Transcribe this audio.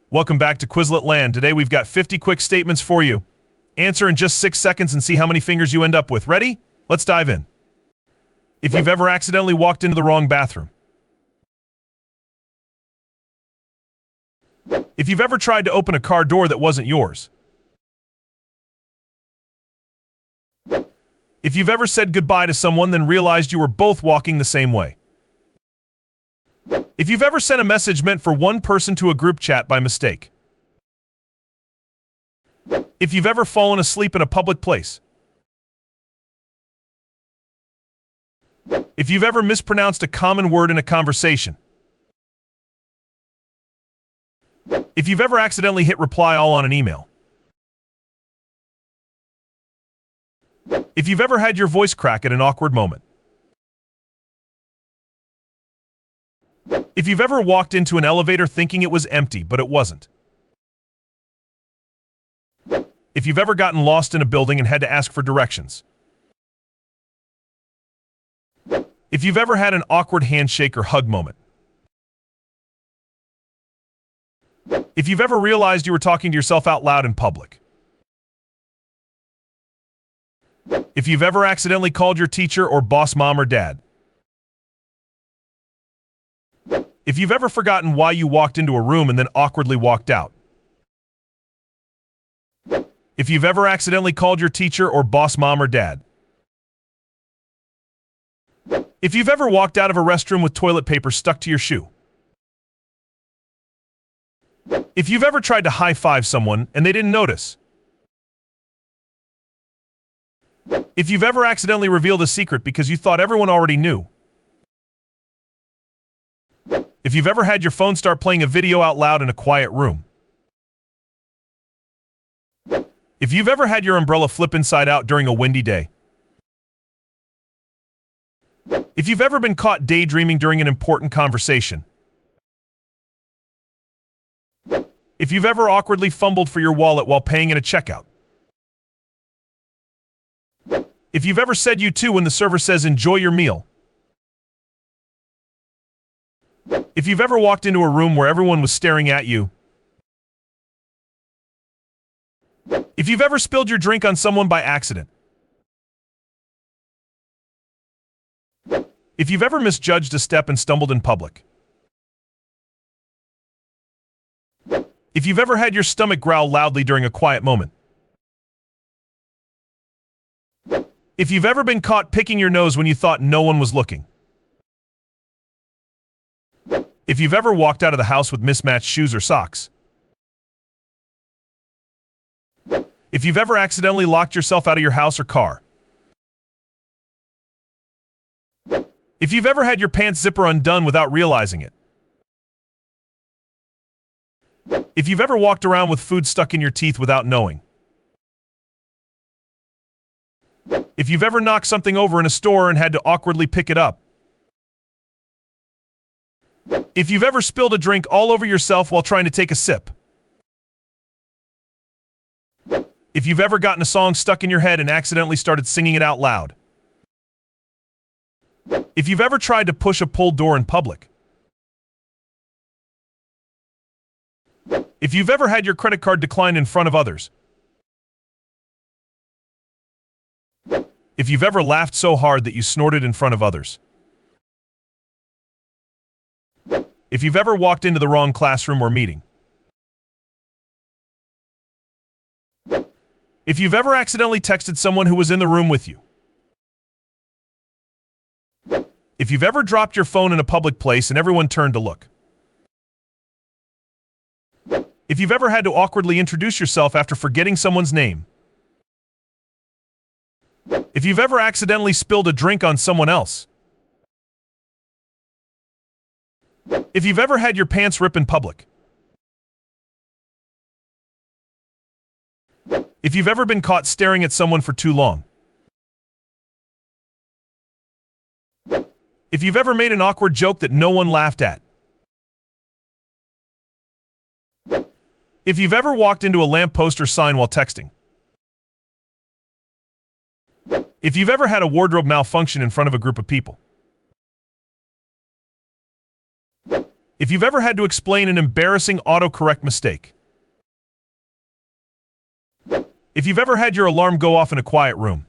Welcome back to Quizlet Land. Today we've got 50 quick statements for you. Answer in just 6 seconds and see how many fingers you end up with. Ready? Let's dive in. If you've ever accidentally walked into the wrong bathroom. If you've ever tried to open a car door that wasn't yours. If you've ever said goodbye to someone then realized you were both walking the same way. If you've ever sent a message meant for one person to a group chat by mistake. If you've ever fallen asleep in a public place. If you've ever mispronounced a common word in a conversation. If you've ever accidentally hit reply all on an email. If you've ever had your voice crack at an awkward moment. If you've ever walked into an elevator thinking it was empty, but it wasn't. If you've ever gotten lost in a building and had to ask for directions. If you've ever had an awkward handshake or hug moment. If you've ever realized you were talking to yourself out loud in public. If you've ever accidentally called your teacher or boss mom or dad. If you've ever forgotten why you walked into a room and then awkwardly walked out. If you've ever accidentally called your teacher or boss mom or dad. If you've ever walked out of a restroom with toilet paper stuck to your shoe. If you've ever tried to high-five someone and they didn't notice. If you've ever accidentally revealed a secret because you thought everyone already knew. If you've ever had your phone start playing a video out loud in a quiet room. If you've ever had your umbrella flip inside out during a windy day. If you've ever been caught daydreaming during an important conversation. If you've ever awkwardly fumbled for your wallet while paying at a checkout. If you've ever said you too when the server says enjoy your meal. If you've ever walked into a room where everyone was staring at you. If you've ever spilled your drink on someone by accident. If you've ever misjudged a step and stumbled in public. If you've ever had your stomach growl loudly during a quiet moment. If you've ever been caught picking your nose when you thought no one was looking. If you've ever walked out of the house with mismatched shoes or socks. If you've ever accidentally locked yourself out of your house or car. If you've ever had your pants zipper undone without realizing it. If you've ever walked around with food stuck in your teeth without knowing. If you've ever knocked something over in a store and had to awkwardly pick it up. If you've ever spilled a drink all over yourself while trying to take a sip. If you've ever gotten a song stuck in your head and accidentally started singing it out loud. If you've ever tried to push a pull door in public. If you've ever had your credit card declined in front of others. If you've ever laughed so hard that you snorted in front of others. If you've ever walked into the wrong classroom or meeting. If you've ever accidentally texted someone who was in the room with you. If you've ever dropped your phone in a public place and everyone turned to look. If you've ever had to awkwardly introduce yourself after forgetting someone's name. If you've ever accidentally spilled a drink on someone else. If you've ever had your pants rip in public. If you've ever been caught staring at someone for too long. If you've ever made an awkward joke that no one laughed at. If you've ever walked into a lamppost or sign while texting. If you've ever had a wardrobe malfunction in front of a group of people. If you've ever had to explain an embarrassing autocorrect mistake. If you've ever had your alarm go off in a quiet room.